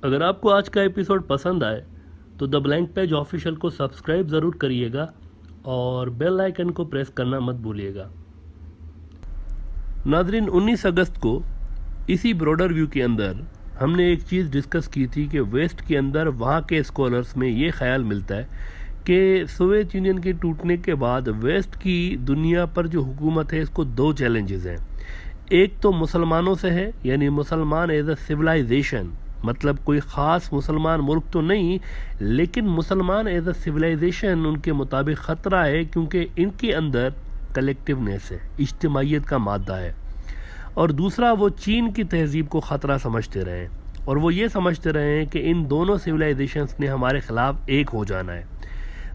अगर आपको आज का एपिसोड पसंद आए तो द ब्लैंक पेज ऑफिशियल को सब्सक्राइब ज़रूर करिएगा और बेल आइकन को प्रेस करना मत भूलिएगा। नाज़रीन, 19 अगस्त को इसी ब्रॉडर व्यू के अंदर हमने एक चीज़ डिस्कस की थी कि वेस्ट के अंदर वहाँ के स्कॉलर्स में ये ख्याल मिलता है कि सोवियत यूनियन के टूटने के बाद वेस्ट की दुनिया पर जो हुकूमत है इसको दो चैलेंजेस हैं। एक तो मुसलमानों से है, यानी मुसलमान एज अ सिविलाइजेशन, मतलब कोई ख़ास मुसलमान मुल्क तो नहीं, लेकिन मुसलमान एज अ सिविलाइजेशन उनके मुताबिक ख़तरा है क्योंकि इनके अंदर कलेक्टिवनेस है, इज्तिमाइयत का मादा है। और दूसरा, वो चीन की तहजीब को ख़तरा समझते रहे और वो ये समझते रहे हैं कि इन दोनों सिविलाइजेशंस ने हमारे ख़िलाफ़ एक हो जाना है,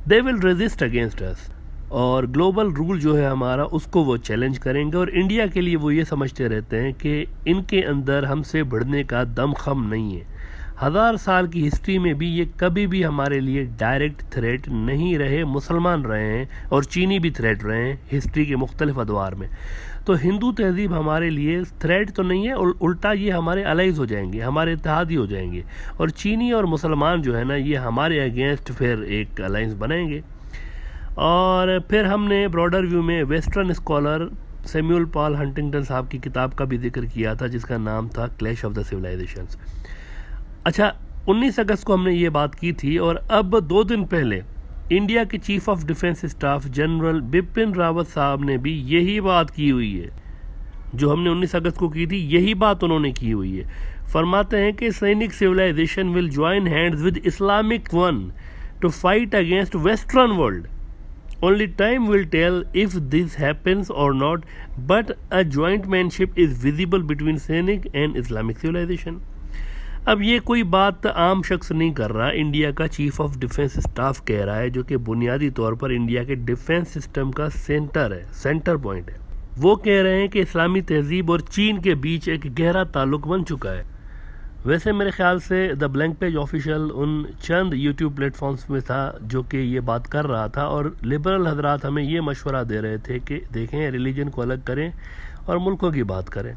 they will resist against us, और ग्लोबल रूल जो है हमारा उसको वो चैलेंज करेंगे। और इंडिया के लिए वो ये समझते रहते हैं कि इनके अंदर हमसे भिड़ने का दमखम नहीं है। 1000 साल की हिस्ट्री में भी ये कभी भी हमारे लिए डायरेक्ट थ्रेट नहीं रहे। मुसलमान रहे हैं और चीनी भी थ्रेट रहे हैं हिस्ट्री के मुख्तलिफ अदवार में। तो हिंदू तहजीब हमारे लिए थ्रेट तो नहीं है, उल्टा ये हमारे अलाइज हो जाएंगे, हमारे इत्तेहादी हो जाएंगे। और चीनी और मुसलमान जो है ना, ये हमारे अगेंस्ट फिर एक अलाइंस बनाएंगे। और फिर हमने ब्रॉडर व्यू में western scholar Samuel Paul Huntington साहब की किताब का भी जिक्र किया था जिसका नाम था क्लैश ऑफ द सिविलाइजेशंस। अच्छा, 19 अगस्त को हमने ये बात की थी और अब 2 दिन पहले इंडिया के chief of defence staff general Bipin Rawat साहब ने भी यही बात की हुई है जो हमने 19 अगस्त को की थी। यही बात उन्होंने की हुई है। फरमाते हैं कि Sinic civilization will join hands with Islamic one to fight against western world. Only time will tell if this happens or not, but a jointmanship is visible between Sainik and Islamic civilization. अब ये कोई बात आम शख्स नहीं कर रहा, India का चीफ ऑफ डिफेंस स्टाफ कह रहा है, जो कि बुनियादी तौर पर इंडिया के डिफेंस सिस्टम का सेंटर है, सेंटर पॉइंट है। वो कह रहे हैं कि इस्लामी तहजीब और चीन के बीच एक गहरा ताल्लुक बन चुका है। वैसे मेरे ख्याल से द ब्लैंक पेज ऑफिशियल उन चंद यूट्यूब प्लेटफॉर्म्स में था जो कि ये बात कर रहा था, और लिबरल हजरात हमें ये मशवरा दे रहे थे कि देखें, रिलीजन को अलग करें और मुल्कों की बात करें।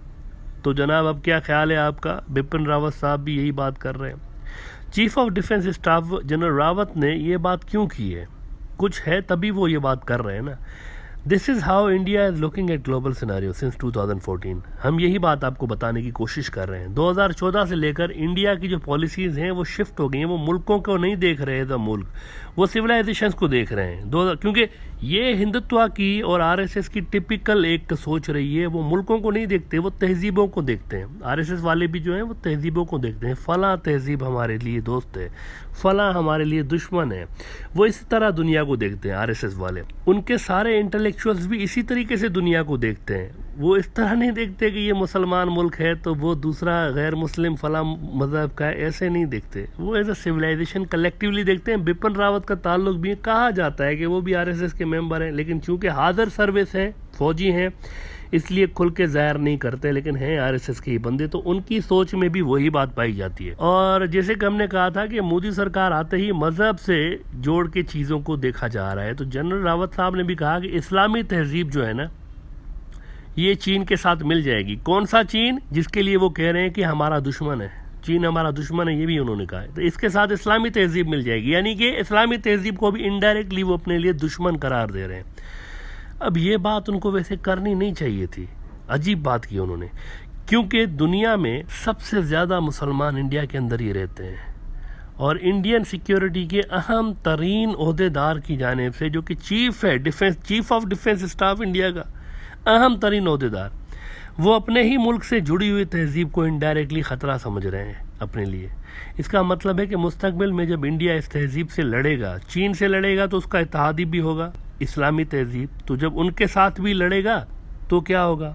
तो जनाब, अब क्या ख्याल है आपका? बिपिन रावत साहब भी यही बात कर रहे हैं। Chief of defence staff general Rawat ने ये बात क्यों की है? कुछ है तभी वो ये बात कर रहे हैं ना। This is how India is looking at global scenario since 2014। हम यही बात आपको बताने की कोशिश कर रहे हैं। 2014 से लेकर इंडिया की जो पॉलिसीज़ हैं वो शिफ्ट हो गई हैं। वो मुल्कों को नहीं देख रहे द मुल्क, वो सिविलाइजेशंस को देख रहे हैं। क्योंकि ये हिंदुत्व की और आरएसएस की टिपिकल एक सोच रही है। वो मुल्कों को नहीं देखते, वो तहजीबों को देखते हैं। आरएसएस वाले भी जो हैं वो तहजीबों को देखते हैं। फ़लाँ तहजीब हमारे लिए दोस्त है, फ़लाँ हमारे लिए दुश्मन है। वो इसी तरह दुनिया को देखते हैं आरएसएस वाले। उनके सारे इंटेलेक्चुअल्स भी इसी तरीके से दुनिया को देखते हैं। वो इस तरह नहीं देखते कि ये मुसलमान मुल्क है तो वो दूसरा गैर मुस्लिम फला मज़हब का है, ऐसे नहीं देखते। वो एज अ सिविलाइजेशन कलेक्टिवली देखते हैं। बिपिन रावत का ताल्लुक भी कहा जाता है कि वो भी आरएसएस के मेंबर हैं, लेकिन चूंकि हाज़र सर्विस हैं, फौजी हैं, इसलिए खुल के ज़ाहिर नहीं करते, लेकिन हैं आरएसएस के ही बंदे। तो उनकी सोच में भी वही बात पाई जाती है। और जैसे कि हमने कहा था कि मोदी सरकार आते ही मज़हब से जोड़ के चीज़ों को देखा जा रहा है, तो जनरल रावत साहब ने भी कहा कि इस्लामी तहजीब जो है ना, ये चीन के साथ मिल जाएगी। कौन सा चीन? जिसके लिए वो कह रहे हैं कि हमारा दुश्मन है, चीन हमारा दुश्मन है, ये भी उन्होंने कहा है। तो इसके साथ इस्लामी तहजीब मिल जाएगी, यानी कि इस्लामी तहजीब को भी इनडायरेक्टली वो अपने लिए दुश्मन करार दे रहे हैं। अब ये बात उनको वैसे करनी नहीं चाहिए थी, अजीब बात की उन्होंने, क्योंकि दुनिया में सबसे ज़्यादा मुसलमान इंडिया के अंदर ही रहते हैं। और इंडियन सिक्योरिटी के अहम तरीन ओहदेदार की जानिब से, जो कि चीफ है defence, chief of defence staff India का अहम तरीन ओहदेदार, वो अपने ही मुल्क से जुड़ी हुई तहजीब को इनडायरेक्टली ख़तरा समझ रहे हैं अपने लिए। इसका मतलब है कि मुस्तकबिल में जब इंडिया इस तहजीब से लड़ेगा, चीन से लड़ेगा, तो उसका इत्तेहादी भी होगा इस्लामी तहजीब। तो जब उनके साथ भी लड़ेगा तो क्या होगा?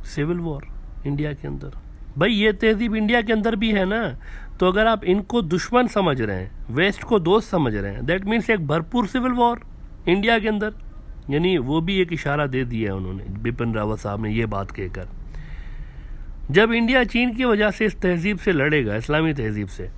सिविल वॉर इंडिया के अंदर। भाई, ये तहजीब इंडिया के अंदर भी है ना। तो अगर आप इनको दुश्मन समझ रहे हैं, वेस्ट को दोस्त समझ रहे हैं, दैट मीन्स एक भरपूर सिविल वॉर इंडिया के अंदर। यानी वो भी एक इशारा दे दिया उन्होंने, बिपिन रावत साहब ने ये बात कहकर। जब इंडिया चीन की वजह से इस तहजीब से लड़ेगा, इस्लामी तहजीब से,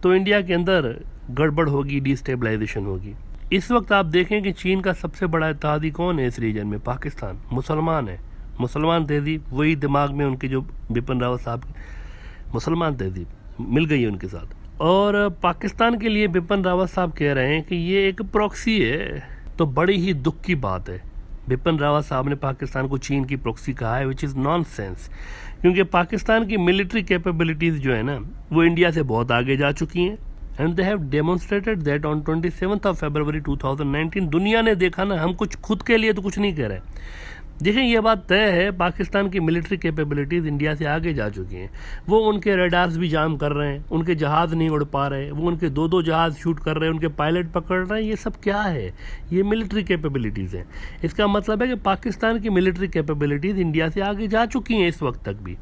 तो इंडिया के अंदर गड़बड़ होगी, डिस्टेबलाइजेशन होगी। इस वक्त आप देखें कि चीन का सबसे बड़ा इत्तेहादी कौन है इस रीजन में? पाकिस्तान। मुसलमान है, मुसलमान तहजीब, वही दिमाग में उनके जो बिपिन रावत साहब की मुसलमान तहजीब। मिल गई है उनके साथ। और पाकिस्तान के लिए बिपिन रावत साहब कह रहे हैं कि ये एक प्रॉक्सी है, तो बड़ी ही दुख की बात है। बिपिन रावत साहब ने पाकिस्तान को चीन की प्रॉक्सी कहा है, विच इज़ नॉनसेंस, क्योंकि पाकिस्तान की मिलिट्री कैपेबिलिटीज़ जो है ना वो इंडिया से बहुत आगे जा चुकी हैं। And they have demonstrated that on 27 फरवरी 2019। दुनिया ने देखा ना, हम कुछ खुद के लिए तो कुछ नहीं कह रहे। देखें, ये बात तय है, पाकिस्तान की मिलिट्री कैपेबिलिटीज़ इंडिया से आगे जा चुकी हैं। वो उनके रडार्स भी जाम कर रहे हैं, उनके जहाज़ नहीं उड़ पा रहे, वो उनके 2-2 जहाज़ शूट कर रहे हैं, उनके पायलट पकड़ रहे हैं। ये सब क्या है? ये मिलिट्री कैपेबिलिटीज़ हैं। इसका मतलब है कि पाकिस्तान की मिलिट्री कैपेबिलिटीज़ इंडिया से आगे जा चुकी हैं इस वक्त तक भी।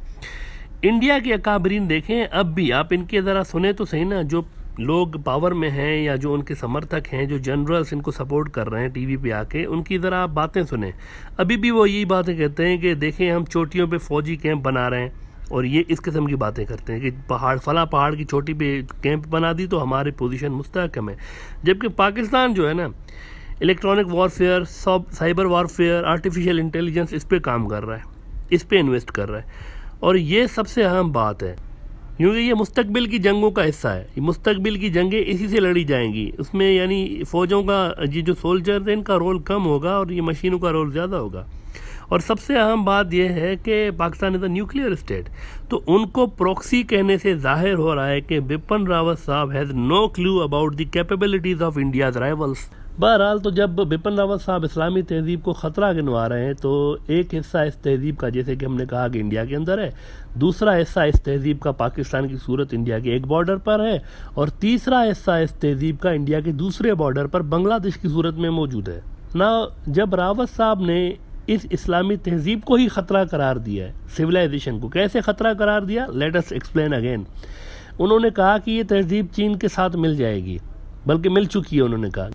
इंडिया के अकाबरीन देखें, अब भी आप इनके ज़रा सुने तो सही ना, जो लोग पावर में हैं या जो उनके समर्थक हैं, जो जनरल्स इनको सपोर्ट कर रहे हैं टीवी पे आके, उनकी ज़रा आप बातें सुने। अभी भी वो यही बातें कहते हैं कि देखें हम चोटियों पे फ़ौजी कैंप बना रहे हैं, और ये इस किस्म की बातें करते हैं कि पहाड़ की चोटी पे कैंप बना दी तो हमारी पोजीशन मुस्तहकम है। जबकि पाकिस्तान जो है ना, electronic warfare, cyber warfare, artificial intelligence, इस पर काम कर रहा है, इस पर इन्वेस्ट कर रहा है। और ये सबसे अहम बात है, क्योंकि ये मुस्तकबिल की जंगों का हिस्सा है। ये मुस्तकबिल की जंगें इसी से लड़ी जाएंगी। उसमें यानी फ़ौजों का, ये जो सोल्जर्स हैं, इनका रोल कम होगा और ये मशीनों का रोल ज़्यादा होगा। और सबसे अहम बात यह है कि Pakistan is a nuclear state, तो उनको प्रॉक्सी कहने से जाहिर हो रहा है कि बिपिन रावत साहब has no clue about the capabilities of India's rivals. बहरहाल, तो जब बिपिन रावत साहब इस्लामी तहजीब को ख़तरा गिनवा रहे हैं, तो एक हिस्सा इस तहजीब का, जैसे कि हमने कहा कि इंडिया के अंदर है, दूसरा हिस्सा इस तहजीब का पाकिस्तान की सूरत इंडिया के एक बॉर्डर पर है, और तीसरा हिस्सा इस तहजीब का इंडिया के दूसरे बॉर्डर पर बांग्लादेश की सूरत में मौजूद है ना। जब रावत साहब ने इस इस्लामी तहजीब को ही ख़तरा करार दिया है, सिविलाइजेशन को कैसे ख़तरा करार दिया, लेट अस एक्सप्लेन अगेन। उन्होंने कहा कि ये तहजीब चीन के साथ मिल जाएगी, बल्कि मिल चुकी है। उन्होंने कहा,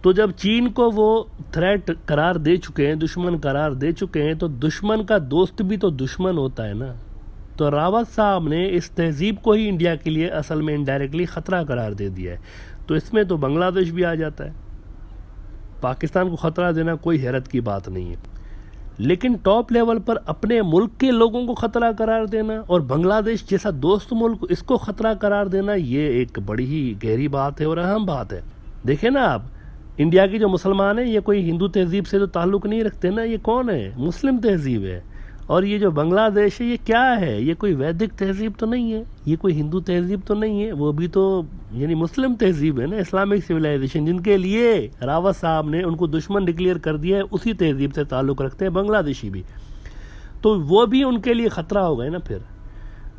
तो जब चीन को वो थ्रेट करार दे चुके हैं, दुश्मन करार दे चुके हैं, तो दुश्मन का दोस्त भी तो दुश्मन होता है ना। तो रावत साहब ने इस तहजीब को ही इंडिया के लिए असल में इनडायरेक्टली ख़तरा करार दे दिया है। तो इसमें तो बांग्लादेश भी आ जाता है। पाकिस्तान को ख़तरा देना कोई हैरत की बात नहीं है, लेकिन टॉप लेवल पर अपने मुल्क के लोगों को ख़तरा करार देना और बांग्लादेश जैसा दोस्त मुल्क, इसको ख़तरा करार देना, ये एक बड़ी ही गहरी बात है और अहम बात है। देखें ना आप, इंडिया के जो मुसलमान हैं, ये कोई हिंदू तहजीब से तो ताल्लुक़ नहीं रखते ना, ये कौन है? मुस्लिम तहजीब है। और ये जो बांग्लादेश है, ये क्या है? ये कोई वैदिक तहजीब तो नहीं है, ये कोई हिंदू तहजीब तो नहीं है, वो भी तो यानी मुस्लिम तहजीब है ना, इस्लामिक सिविलाइजेशन, जिनके लिए रावत साहब ने उनको दुश्मन डिक्लेयर कर दिया है, उसी तहजीब से ताल्लुक़ रखते हैं बांग्लादेशी भी। तो वो भी उनके लिए ख़तरा हो गए ना। फिर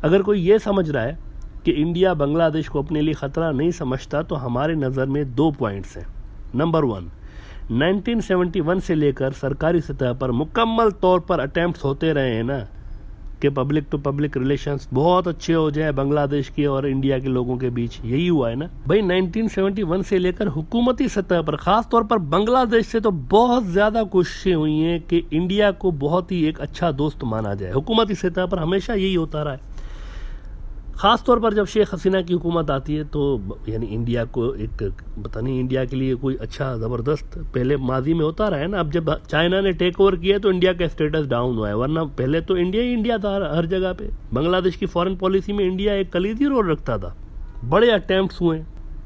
अगर कोई ये समझ रहा है कि इंडिया बांग्लादेश को अपने लिए ख़तरा नहीं समझता, तो हमारे नज़र में 2 पॉइंट्स हैं। नंबर 1, 1971 से लेकर सरकारी सतह पर मुकम्मल तौर पर अटैम्प्ट्स होते रहे हैं ना कि पब्लिक टू पब्लिक रिलेशंस बहुत अच्छे हो जाए बांग्लादेश के और इंडिया के लोगों के बीच। यही हुआ है ना भाई। 1971 से लेकर हुकूमती सतह पर, ख़ास तौर पर बांग्लादेश से तो बहुत ज़्यादा कोशिशें हुई हैं कि इंडिया को बहुत ही एक अच्छा दोस्त माना जाए। हुकूमती सतह पर हमेशा यही होता रहा है। ख़ास तौर पर जब शेख हसीना की हुकूमत आती है, तो यानी इंडिया को एक, पता नहीं इंडिया के लिए कोई अच्छा ज़बरदस्त पहले माजी में होता रहा है ना। अब जब चाइना ने टेक ओवर किया तो इंडिया का स्टेटस डाउन हुआ है, वरना पहले तो इंडिया ही इंडिया था हर जगह पे। बांग्लादेश की फॉरेन पॉलिसी में इंडिया एक कलीदी रोल रखता था। बड़े अटैम्प्ट्स हुए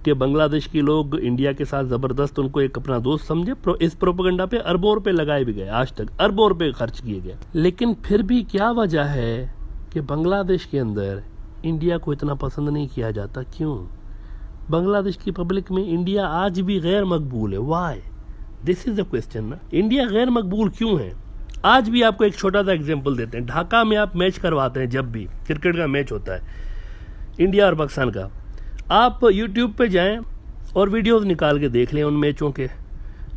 कि बांग्लादेश के लोग इंडिया के साथ ज़बरदस्त उनको एक अपना दोस्त समझे। इस प्रोपेगेंडा पे अरबों रुपये लगाए भी गए, आज तक अरबों रुपये खर्च किए गए। लेकिन फिर भी क्या वजह है कि बांग्लादेश के अंदर इंडिया को इतना पसंद नहीं किया जाता? क्यों? बांग्लादेश की पब्लिक में इंडिया आज भी गैर मकबूल है। Why? This is the question ना। इंडिया गैर मकबूल क्यों है? आज भी आपको एक छोटा सा एग्जांपल देते हैं। ढाका में आप मैच करवाते हैं, जब भी क्रिकेट का मैच होता है इंडिया और पाकिस्तान का, आप यूट्यूब पे जाएं और वीडियोस निकाल के देख लें उन मैचों के।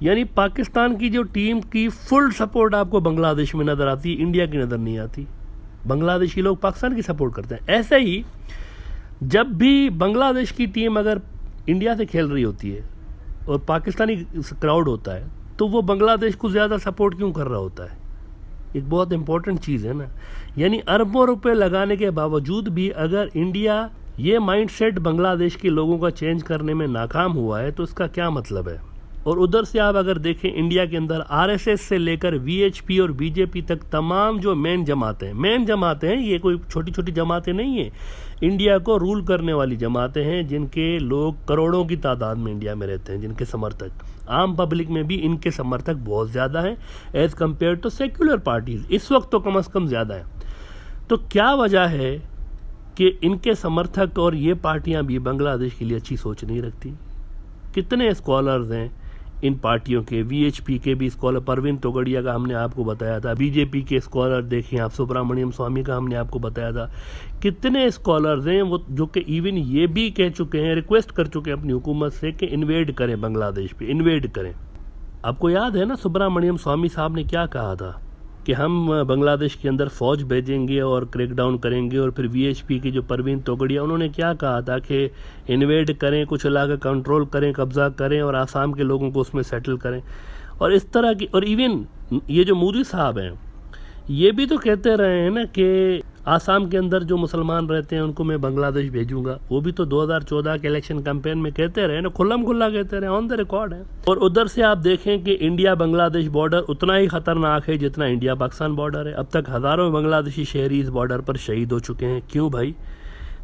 यानी पाकिस्तान की जो टीम की फुल सपोर्ट आपको बांग्लादेश में नज़र आती, इंडिया की नज़र नहीं आती। बांग्लादेशी लोग पाकिस्तान की सपोर्ट करते हैं। ऐसे ही जब भी बांग्लादेश की टीम अगर इंडिया से खेल रही होती है और पाकिस्तानी क्राउड होता है, तो वो बांग्लादेश को ज़्यादा सपोर्ट क्यों कर रहा होता है? एक बहुत इंपॉर्टेंट चीज़ है ना। यानी अरबों रुपए लगाने के बावजूद भी अगर इंडिया ये माइंडसेट बांग्लादेश के लोगों का चेंज करने में नाकाम हुआ है, तो इसका क्या मतलब है? और उधर से आप अगर देखें इंडिया के अंदर आरएसएस से लेकर वीएचपी और बीजेपी तक तमाम जो मेन जमातें हैं, ये कोई छोटी छोटी जमातें नहीं है, इंडिया को रूल करने वाली जमातें हैं, जिनके लोग करोड़ों की तादाद में इंडिया में रहते हैं, जिनके समर्थक, आम पब्लिक में भी इनके समर्थक बहुत ज़्यादा हैं as compare to secular parties, इस वक्त तो कम से कम ज़्यादा है। तो क्या वजह है कि इनके समर्थक और ये पार्टियां भी बांग्लादेश के लिए अच्छी सोच नहीं रखती? कितने स्कॉलर्स हैं इन पार्टियों के, वीएचपी के भी स्कॉलर परवीन तोगड़िया का हमने आपको बताया था, बीजेपी के स्कॉलर देखिए आप, सुब्रमण्यम स्वामी का हमने आपको बताया था, कितने स्कॉलर्स हैं वो जो कि इवन ये भी कह चुके हैं, रिक्वेस्ट कर चुके हैं अपनी हुकूमत से कि इन्वेड करें बांग्लादेश पे, इन्वेड करें। आपको याद है ना सुब्रमण्यम स्वामी साहब ने क्या कहा था कि हम बांग्लादेश के अंदर फ़ौज भेजेंगे और क्रैकडाउन करेंगे, और फिर वीएचपी की जो परवीन तोगड़िया उन्होंने क्या कहा था कि इन्वेड करें, कुछ इलाका कंट्रोल करें, कब्ज़ा करें और आसाम के लोगों को उसमें सेटल करें, और इस तरह की। और इवन ये जो मोदी साहब हैं ये भी तो कहते रहे हैं ना कि आसाम के अंदर जो मुसलमान रहते हैं उनको मैं बांग्लादेश भेजूंगा, वो भी तो 2014 के इलेक्शन कैंपेन में कहते रहे ना, खुल्लम खुल्ला कहते रहे, ऑन द रिकॉर्ड है। और उधर से आप देखें कि इंडिया बांग्लादेश बॉर्डर उतना ही खतरनाक है जितना इंडिया पाकिस्तान बॉर्डर है। अब तक हज़ारों बांग्लादेशी शहरी इस बॉर्डर पर शहीद हो चुके हैं। क्यों भाई?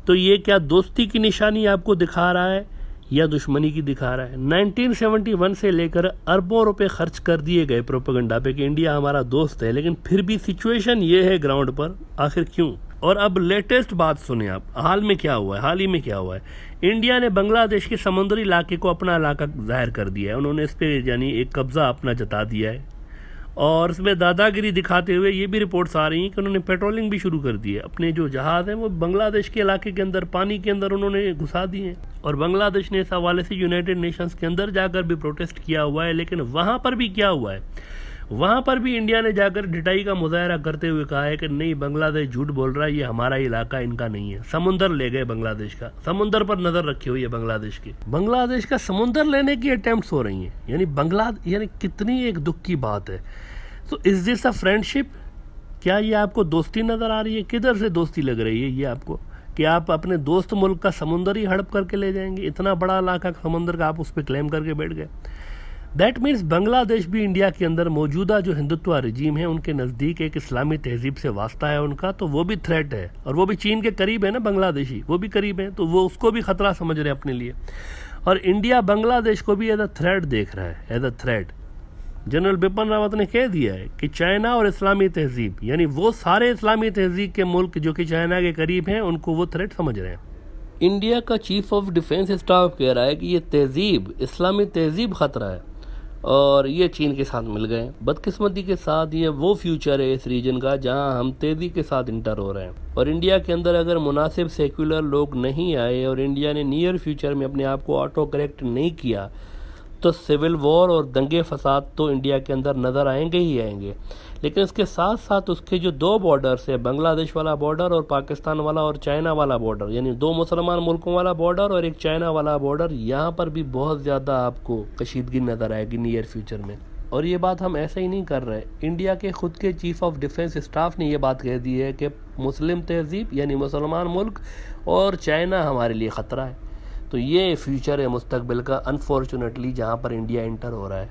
तो ये क्या दोस्ती की निशानी आपको दिखा रहा है या दुश्मनी की दिखा रहा है? 1971 से लेकर अरबों रुपए खर्च कर दिए गए प्रोपेगेंडा पे कि इंडिया हमारा दोस्त है, लेकिन फिर भी सिचुएशन ये है ग्राउंड पर, आखिर क्यों? और अब लेटेस्ट बात सुने आप, हाल ही में क्या हुआ है, इंडिया ने बांग्लादेश के समुद्री इलाके को अपना इलाका जाहिर कर दिया है, उन्होंने इस पर यानी एक कब्जा अपना जता दिया है, और इसमें दादागिरी दिखाते हुए ये भी रिपोर्ट्स आ रही हैं कि उन्होंने पेट्रोलिंग भी शुरू कर दी है, अपने जो जहाज़ हैं वो बांग्लादेश के इलाके के अंदर पानी के अंदर उन्होंने घुसा दिए हैं। और बांग्लादेश ने इस हवाले से यूनाइटेड नेशंस के अंदर जाकर भी प्रोटेस्ट किया हुआ है। लेकिन वहाँ पर भी क्या हुआ है, वहाँ पर भी इंडिया ने जाकर ढिठाई का मुजाहरा करते हुए कहा है कि नहीं, बांग्लादेश झूठ बोल रहा है, ये हमारा इलाका इनका नहीं है। समुंदर ले गए बांग्लादेश का, समुंदर पर नज़र रखी हुई है बांग्लादेश का समुंदर लेने की अटेम्प्ट्स हो रही हैं। यानी कितनी एक दुख की बात है। तो इज दिस अ फ्रेंडशिप? क्या ये आपको दोस्ती नज़र आ रही है? किधर से दोस्ती लग रही है ये आपको कि आप अपने दोस्त मुल्क का समुंदर ही हड़प करके ले जाएंगे? इतना बड़ा इलाका समुंदर का आप उस पर क्लेम करके बैठ गए। दैट मीन्स बांग्लादेश भी इंडिया के अंदर मौजूदा जो हिंदुत्व रजीम है उनके नज़दीक एक इस्लामी तहजीब से वास्ता है उनका, तो वो भी थ्रेट है। और वो भी चीन के करीब है ना, बांग्लादेशी वो भी करीब है, तो वो उसको भी ख़तरा समझ रहे हैं अपने लिए। और इंडिया बांग्लादेश को भी एज अ थ्रेट देख रहा है, as a threat. General Bipin Rawat ने कह दिया है कि चाइना और इस्लामी तहजीब, यानी वो सारे इस्लामी तहजीब के मुल्क जो कि चाइना के करीब हैं, उनको वो थ्रेट समझ रहे हैं। इंडिया का चीफ ऑफ डिफेंस स्टाफ कह रहा है कि ये तहजीब, इस्लामी तहजीब ख़तरा है और ये चीन के साथ मिल गए। बदकिस्मती के साथ ये वो फ्यूचर है इस रीजन का जहां हम तेज़ी के साथ इंटर हो रहे हैं। और इंडिया के अंदर अगर मुनासिब सेक्युलर लोग नहीं आए और इंडिया ने नियर फ्यूचर में अपने आप को ऑटो करेक्ट नहीं किया, तो सिविल वॉर और दंगे फसाद तो इंडिया के अंदर नज़र आएंगे ही आएंगे। लेकिन इसके साथ साथ उसके जो दो बॉर्डर्स है, बांग्लादेश वाला बॉर्डर और पाकिस्तान वाला और चाइना वाला बॉर्डर, यानी दो मुसलमान मुल्कों वाला बॉर्डर और एक चाइना वाला बॉर्डर, यहाँ पर भी बहुत ज़्यादा आपको कशीदगी नज़र आएगी नियर फ्यूचर में। और ये बात हम ऐसे ही नहीं कर रहे, इंडिया के खुद के चीफ ऑफ डिफेंस स्टाफ ने ये बात कह दी है कि मुस्लिम तहजीब यानी मुसलमान मुल्क और चाइना हमारे लिए ख़तरा है। तो ये फ्यूचर है मुस्तकबिल का, अनफॉर्चुनेटली, जहाँ पर इंडिया इंटर हो रहा है।